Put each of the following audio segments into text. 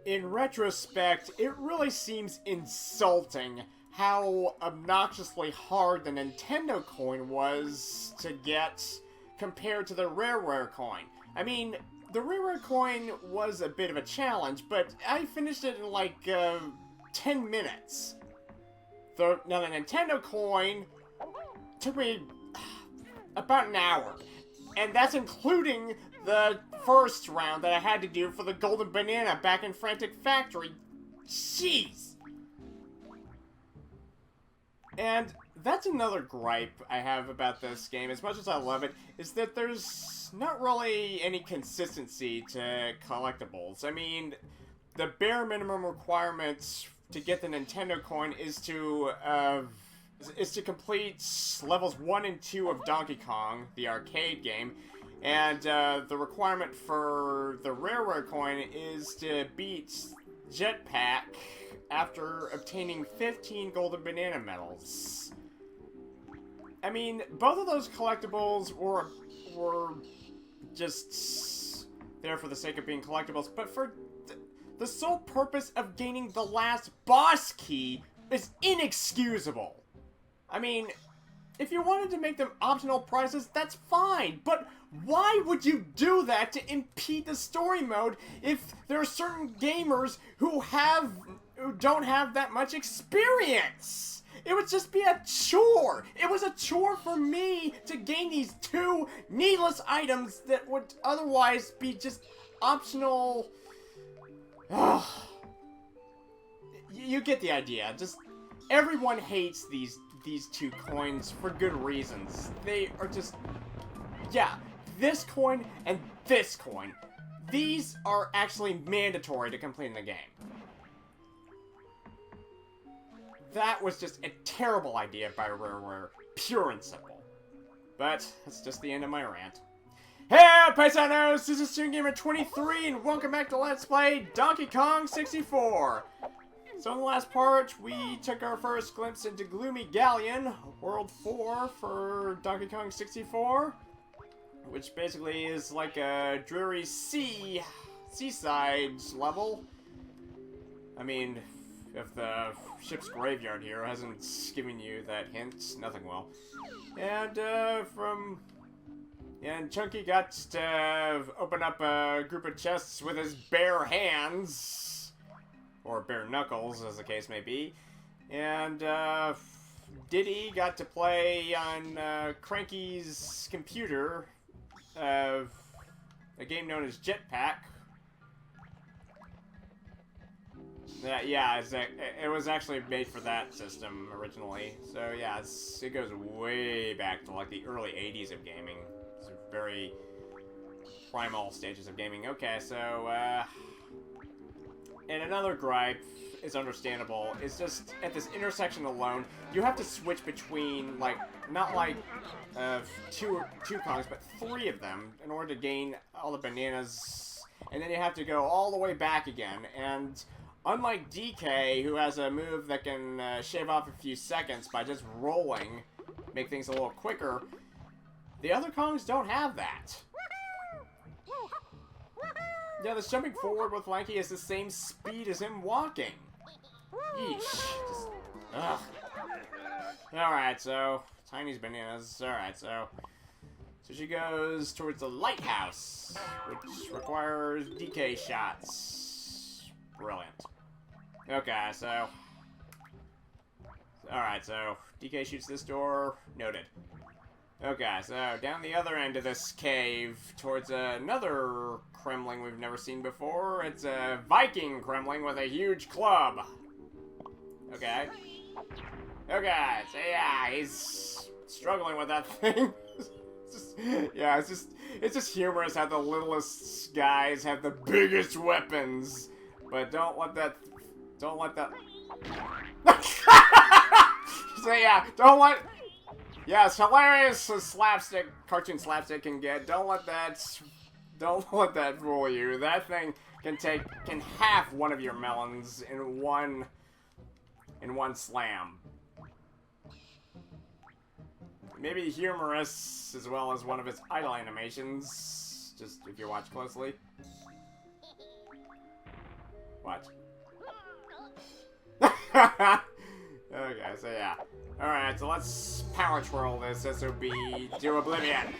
in retrospect, it really seems insulting how obnoxiously hard the Nintendo coin was to get compared to the Rare coin. I mean, the Rare coin was a bit of a challenge, but I finished it in like 10 minutes. Now the Nintendo coin took me about an hour. And that's including the first round that I had to do for the Golden Banana back in Frantic Factory. Jeez! And that's another gripe I have about this game, as much as I love it, is that there's not really any consistency to collectibles. I mean, the bare minimum requirements to get the Nintendo coin is to complete levels 1 and 2 of Donkey Kong, the arcade game, and the requirement for the Rare coin is to beat Jetpack after obtaining 15 Golden Banana medals. I mean, both of those collectibles were just there for the sake of being collectibles, but for the sole purpose of gaining the last boss key is inexcusable. I mean, if you wanted to make them optional prizes, that's fine, but why would you do that to impede the story mode if there are certain gamers who don't have that much experience? It would just be a chore. It was a chore for me to gain these 2 needless items that would otherwise be just optional. You get the idea. Just everyone hates these 2 coins for good reasons. They are just, yeah, this coin and this coin. These are actually mandatory to completing the game. That was just a terrible idea by Rare, pure and simple. But that's just the end of my rant. Hey, paisanos! This is StreamGamer23, and welcome back to Let's Play Donkey Kong 64. So in the last part, we took our first glimpse into Gloomy Galleon, World 4 for Donkey Kong 64, which basically is like a dreary seaside level. I mean, if the ship's graveyard here hasn't given you that hint, nothing will. And Chunky got to open up a group of chests with his bare hands, or bare knuckles, as the case may be. And Diddy got to play on Cranky's computer, a game known as Jetpack. Yeah, it was actually made for that system originally. So yeah, it goes way back to like the early 80s of gaming. It's very primal stages of gaming. Okay, so and another gripe is understandable. It's just at this intersection alone, you have to switch between like not like two Kongs, but 3 of them in order to gain all the bananas, and then you have to go all the way back again. And unlike DK, who has a move that can shave off a few seconds by just rolling, make things a little quicker, the other Kongs don't have that. Yeah, this jumping forward with Lanky is the same speed as him walking. Yeesh. Ugh. Alright, so Tiny's bananas. Alright, so she goes towards the Lighthouse, which requires DK shots. Brilliant. Okay, so alright, so DK shoots this door. Noted. Okay, so down the other end of this cave towards another Kremling we've never seen before. It's a Viking Kremling with a huge club. Okay. Okay, so yeah, he's struggling with that thing. It's just humorous how the littlest guys have the biggest weapons. But don't let that so yeah, yeah, it's hilarious as slapstick, cartoon slapstick can get. Don't let that fool you. That thing can half one of your melons in one slam. Maybe humorous as well as one of its idle animations, just if you watch closely. What? Okay, so yeah. Alright, so let's power twirl this SOB to oblivion.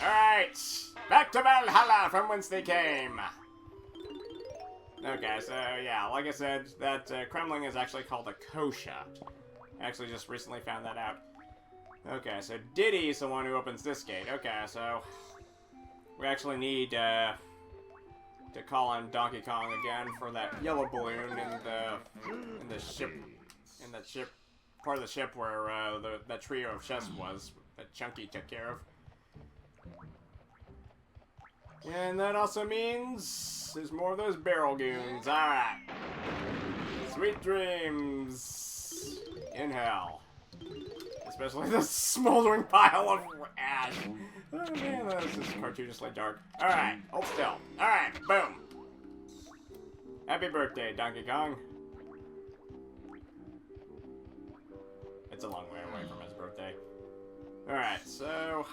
Alright, back to Valhalla from whence they came. Okay, so yeah, like I said, that Kremling is actually called a kosha. I actually just recently found that out. Okay, so Diddy is the one who opens this gate. Okay, so we actually need to call on Donkey Kong again for that yellow balloon in the ship, part of the ship where that trio of chests was that Chunky took care of. And that also means there's more of those barrel goons. Alright. Sweet dreams in hell. Especially this smoldering pile of ash. Oh man, this is cartoonishly dark. Alright, hold still. Alright, boom. Happy birthday, Donkey Kong. It's a long way away from his birthday. Alright, so...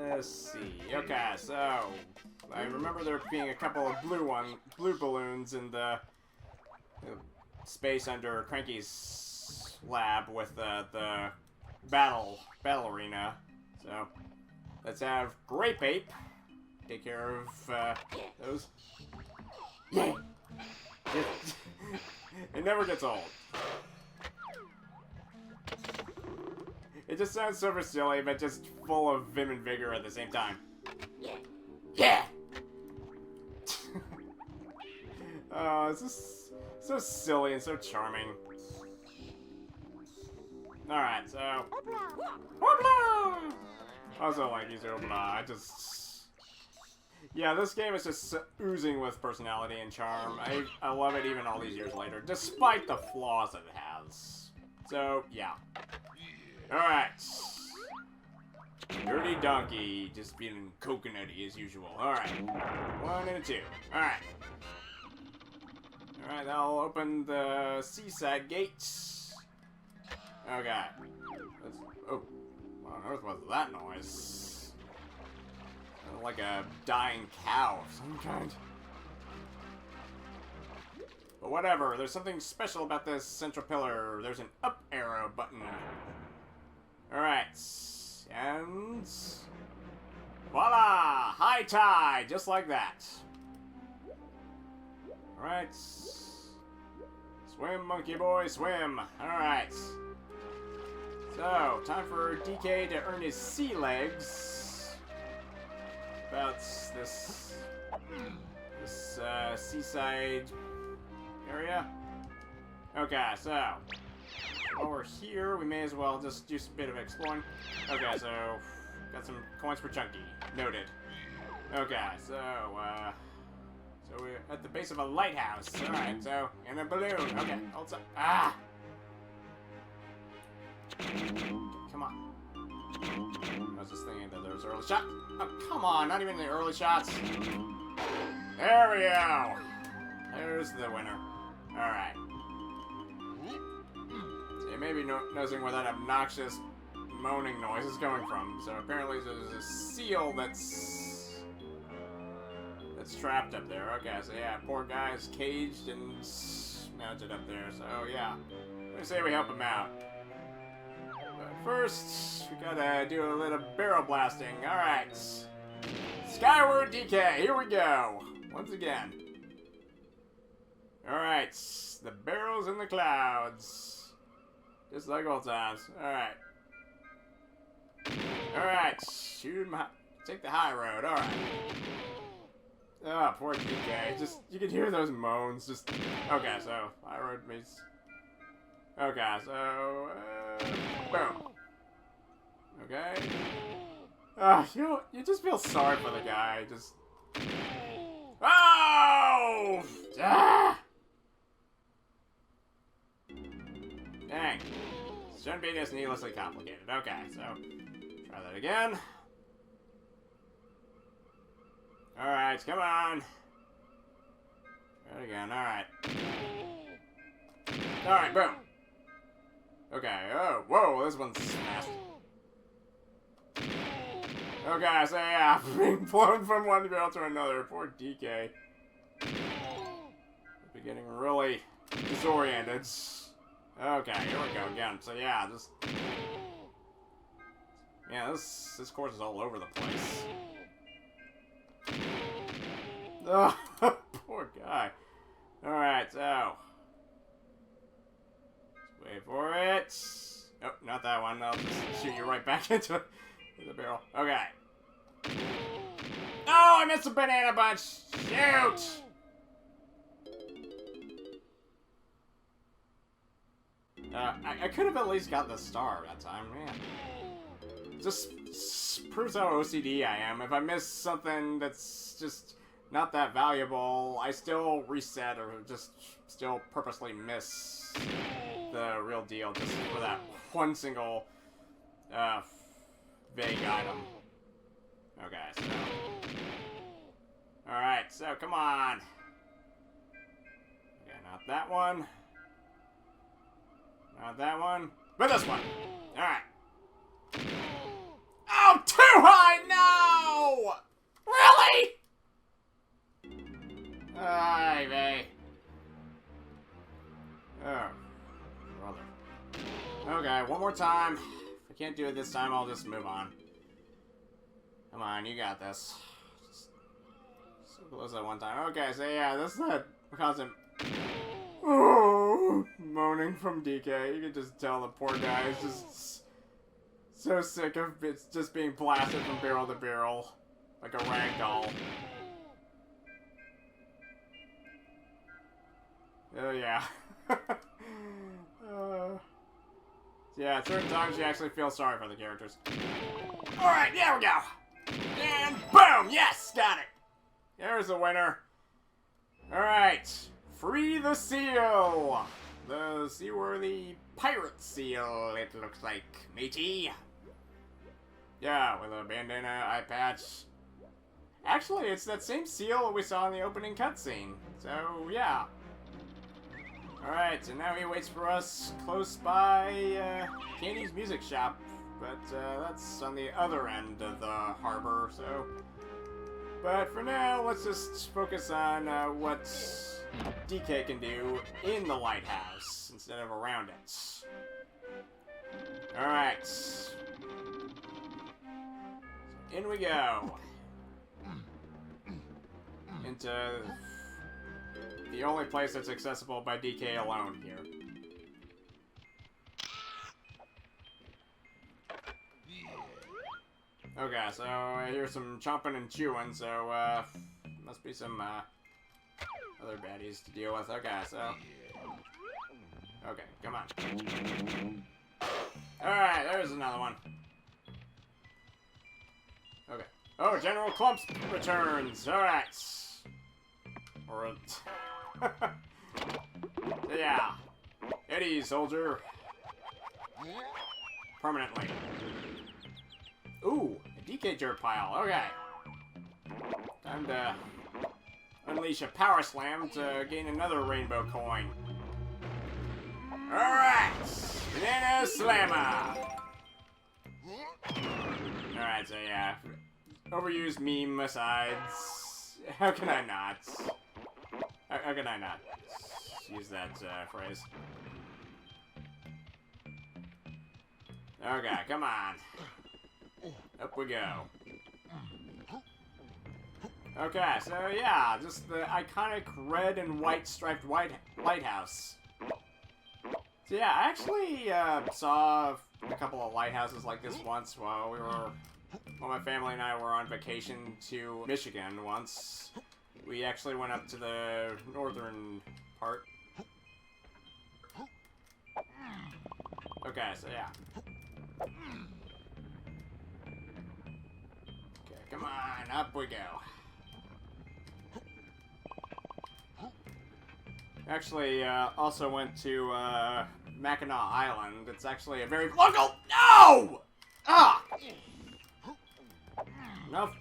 let's see. Okay, so... I remember there being a couple of blue balloons in the space under Cranky's lab with the battle arena. So, let's have Grape Ape take care of those. Yeah! It never gets old. It just sounds super silly, but just full of vim and vigor at the same time. Yeah! Oh, it's just so silly and so charming. Alright, so... Whoopla! Also like he's Whoopla. I just... Yeah, this game is just oozing with personality and charm. I love it even all these years later, despite the flaws that it has. So, yeah. Alright. Dirty Donkey, just feeling coconutty as usual. Alright. 1 and a 2. Alright. Alright, I'll open the seaside gates. Okay. Oh. What on earth was that noise? Like a dying cow of some kind. But whatever, there's something special about this central pillar. There's an up arrow button. Alright. And... voila! High tide! Just like that. Alright. Swim, monkey boy, swim. Alright. So, time for DK to earn his sea legs. About this seaside area. Okay, so while we're here, we may as well just do a bit of exploring. Okay, so got some coins for Chunky. Noted. Okay, so we're at the base of a lighthouse. All right, so in a balloon. Okay, hold up. Ah. Come on. I was just thinking that there was early shot. Oh, come on, not even the early shots. There we go. There's the winner. Alright. So you may be noticing where that obnoxious moaning noise is coming from. So apparently there's a seal that's trapped up there. Okay, so yeah, poor guy's caged and mounted up there. So yeah, let me say we help him out. First, we gotta do a little barrel blasting. Alright. Skyward DK, here we go. Once again. Alright. The barrels in the clouds. Just like old times. Alright. Alright. Shoot him. Take the high road. Alright. Oh, poor DK. Just, you can hear those moans. Just. Okay, so, high road means. Okay, so. Boom. Okay. You just feel sorry for the guy. Just. Oh! Ah! Dang. Shouldn't be this needlessly complicated. Okay, so try that again. Alright, come on. Try it again. Alright. Alright, boom. Okay, oh, whoa, this one's smashed. Okay, so yeah, being blown from one barrel to another. Poor DK. getting really disoriented. Okay, here we go again. So yeah, just... Yeah, this course is all over the place. Oh, poor guy. Alright, so... Let's wait for it. Oh, not that one. I'll just shoot you right back into the barrel. Okay. Oh, I missed a banana bunch! Shoot! I could have at least got the star that time, man. Just proves how OCD I am. If I miss something that's just not that valuable, I still reset or just still purposely miss the real deal just for that one single vague item. Okay, so... Alright, so come on. Okay, not that one. Not that one. But this one. Alright. Oh, too high! No! Really? Ay, vey. Oh, brother. Okay, one more time. If I can't do it this time, I'll just move on. Come on, you got this. Just so close that one time. Okay, so yeah, this is a constant moaning from DK. You can just tell the poor guy is just so sick of it just being blasted from barrel to barrel. Like a rag doll. Oh yeah. Yeah, at certain times you actually feel sorry for the characters. Alright, there we go! And boom! Yes! Got it! There's the winner. Alright. Free the seal! The seaworthy pirate seal, it looks like, matey. Yeah, with a bandana, eye patch. Actually, it's that same seal we saw in the opening cutscene. So, yeah. Alright, and now he waits for us close by Candy's music shop. But that's on the other end of the harbor, so... But for now, let's just focus on what DK can do in the lighthouse instead of around it. Alright. In we go. Into the only place that's accessible by DK alone here. Okay, so I hear some chomping and chewing, so must be some other baddies to deal with. Okay, so... Okay, come on. Alright, there's another one. Okay. Oh, General Clumps returns! Alright. Or yeah. Eddie, soldier. Permanently. Ooh, a DK jerk pile. Okay. Time to unleash a power slam to gain another rainbow coin. Alright! Banana Slammer! Alright, so yeah. Overused meme asides. How can I not? How can I not use that phrase? Okay, come on. Up we go. Okay, so yeah, just the iconic red and white striped lighthouse. So yeah, I actually saw a couple of lighthouses like this once while my family and I were on vacation to Michigan once. We actually went up to the northern part. Okay, so yeah. Okay, come on, up we go. Actually, also went to Mackinac Island. It's actually a very local. No! Ah! Enough.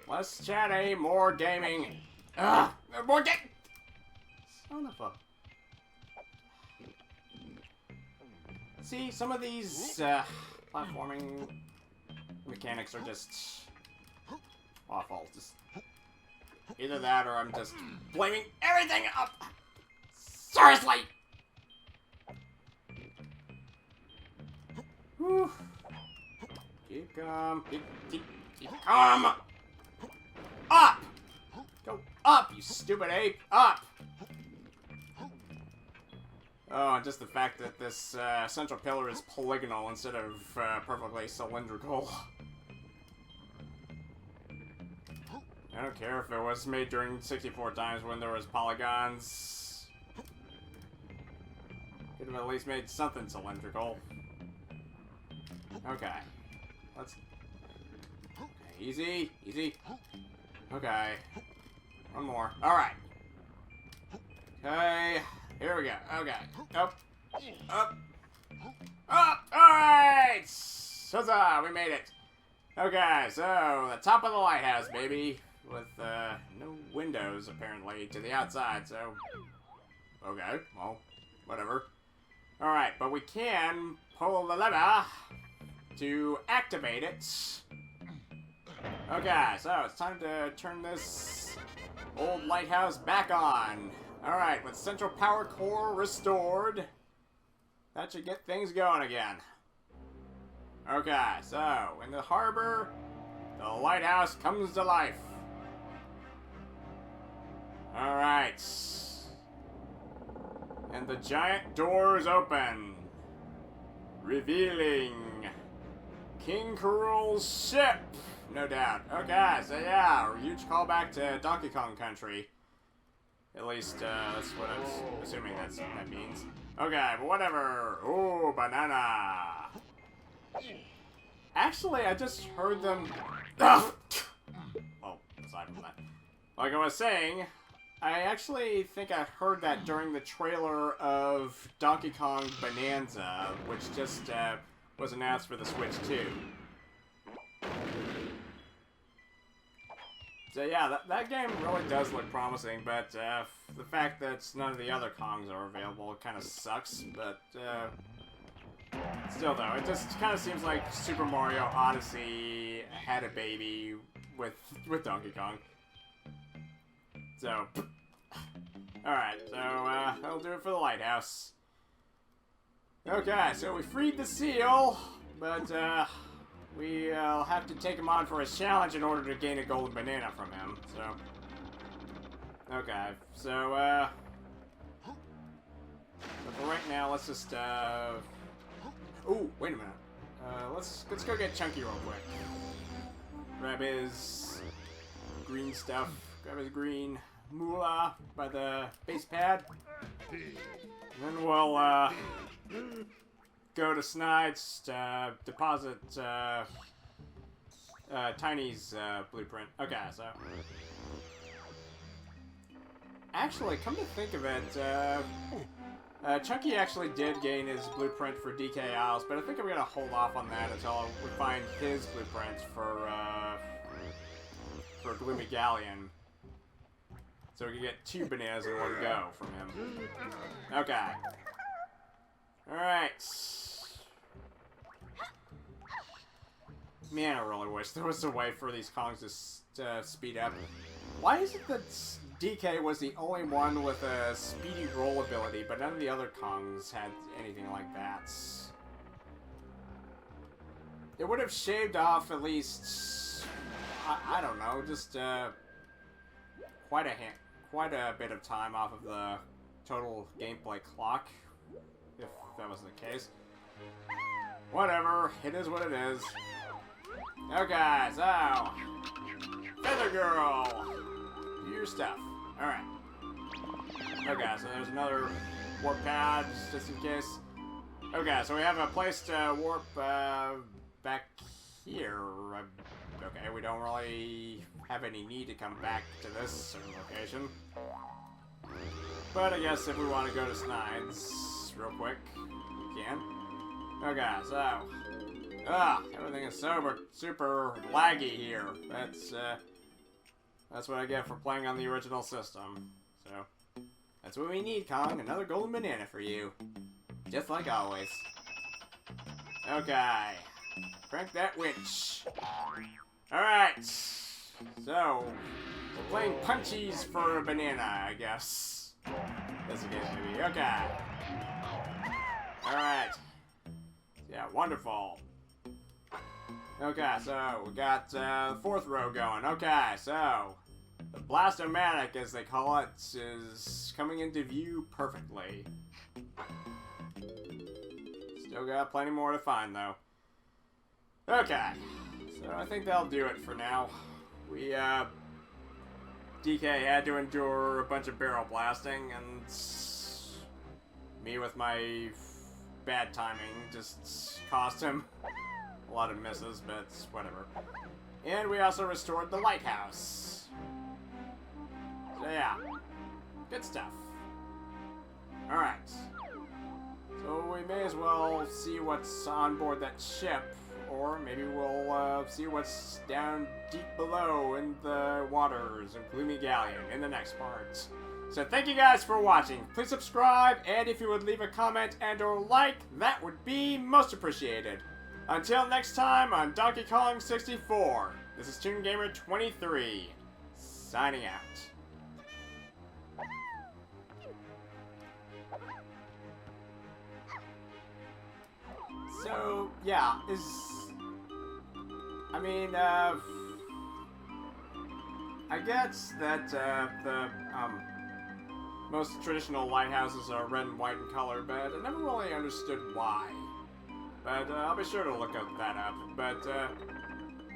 Less chatty, more gaming. Ah! More game. Son of a. See, some of these platforming mechanics are just awful. Just either that, or I'm just blaming everything up Seriously! Whew. Keep calm. Keep calm! Up! Go up, you stupid ape! Up! Oh, and just the fact that this central pillar is polygonal instead of perfectly cylindrical. I don't care if it was made during 64 times when there was polygons. Could have at least made something cylindrical. Okay. Let's... Okay, easy, easy. Okay. One more. Alright. Okay. Here we go. Okay. Up. Up. Up! Alright! Huzzah! We made it. Okay, so the top of the lighthouse, baby. With no windows, apparently, to the outside, so... Okay, well, whatever. Alright, but we can pull the lever to activate it. Okay, so it's time to turn this old lighthouse back on. Alright, with central power core restored, that should get things going again. Okay, so, in the harbor, the lighthouse comes to life. Alright. And the giant doors open, revealing K.Rool's ship, no doubt. Okay, so yeah, a huge callback to Donkey Kong Country. At least, that's what I'm assuming that means. Okay, but whatever. Ooh, banana. Actually, I just heard them... Oh, aside from that. Like I was saying, I actually think I heard that during the trailer of Donkey Kong Bonanza, which just was announced for the Switch 2. So yeah, that game really does look promising, but the fact that none of the other Kongs are available kind of sucks, but still though, it just kind of seems like Super Mario Odyssey had a baby with Donkey Kong. So, alright, so that'll do it for the lighthouse. Okay, so we freed the seal, but we'll have to take him on for a challenge in order to gain a golden banana from him, so... Okay, so, but for right now, let's just, Ooh, wait a minute. Let's go get Chunky real quick. Grab his green stuff. Grab his green moolah by the base pad. And then we'll, go to Snide's, deposit, Tiny's, blueprint. Okay, so... Actually, come to think of it, Chunky actually did gain his blueprint for DK Isles, but I think I'm gonna hold off on that until we find his blueprint for Gloomy Galleon. So we can get 2 bananas in one go from him. Okay. Alright. Man, I really wish there was a way for these Kongs to speed up. Why is it that DK was the only one with a speedy roll ability, but none of the other Kongs had anything like that? It would have shaved off at least, I don't know, just quite a bit of time off of the total gameplay clock, if that was the case. Whatever, it is what it is. Okay, so Feather Girl, do your stuff. Alright. Okay, so there's another warp pad, just in case. Okay, so we have a place to warp back here. Okay, we don't really have any need to come back to this certain location. But I guess if we want to go to Snide's real quick, we can. Okay, so... everything is super laggy here. That's what I get for playing on the original system. So, that's what we need, Kong. Another golden banana for you. Just like always. Okay. Crank that winch. Alright. So, we're playing punchies for a banana, I guess. This again, maybe. Okay. Alright. Yeah, wonderful. Okay, so we got the fourth row going. Okay, so the Blastomatic, as they call it, is coming into view perfectly. Still got plenty more to find, though. Okay, so I think that'll do it for now. We, DK had to endure a bunch of barrel blasting, and me with my bad timing just cost him a lot of misses, but whatever. And we also restored the lighthouse. So yeah, good stuff. Alright. So we may as well see what's on board that ship, or maybe we'll see what's down deep below in the waters of Gloomy Galleon in the next part. So thank you guys for watching. Please subscribe, and if you would leave a comment and or like, that would be most appreciated. Until next time on Donkey Kong 64, this is ToonGamer23, signing out. So, yeah, I guess that, the most traditional lighthouses are red and white in color, but I never really understood why. But, I'll be sure to look that up. But,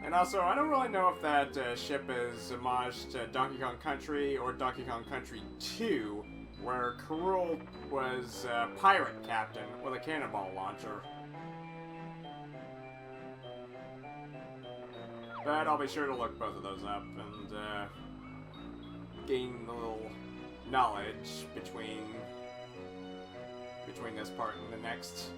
and also, I don't really know if that ship is homage to Donkey Kong Country or Donkey Kong Country 2, where K.Rool was a pirate captain with a cannonball launcher. But I'll be sure to look both of those up and gain a little knowledge between this part and the next.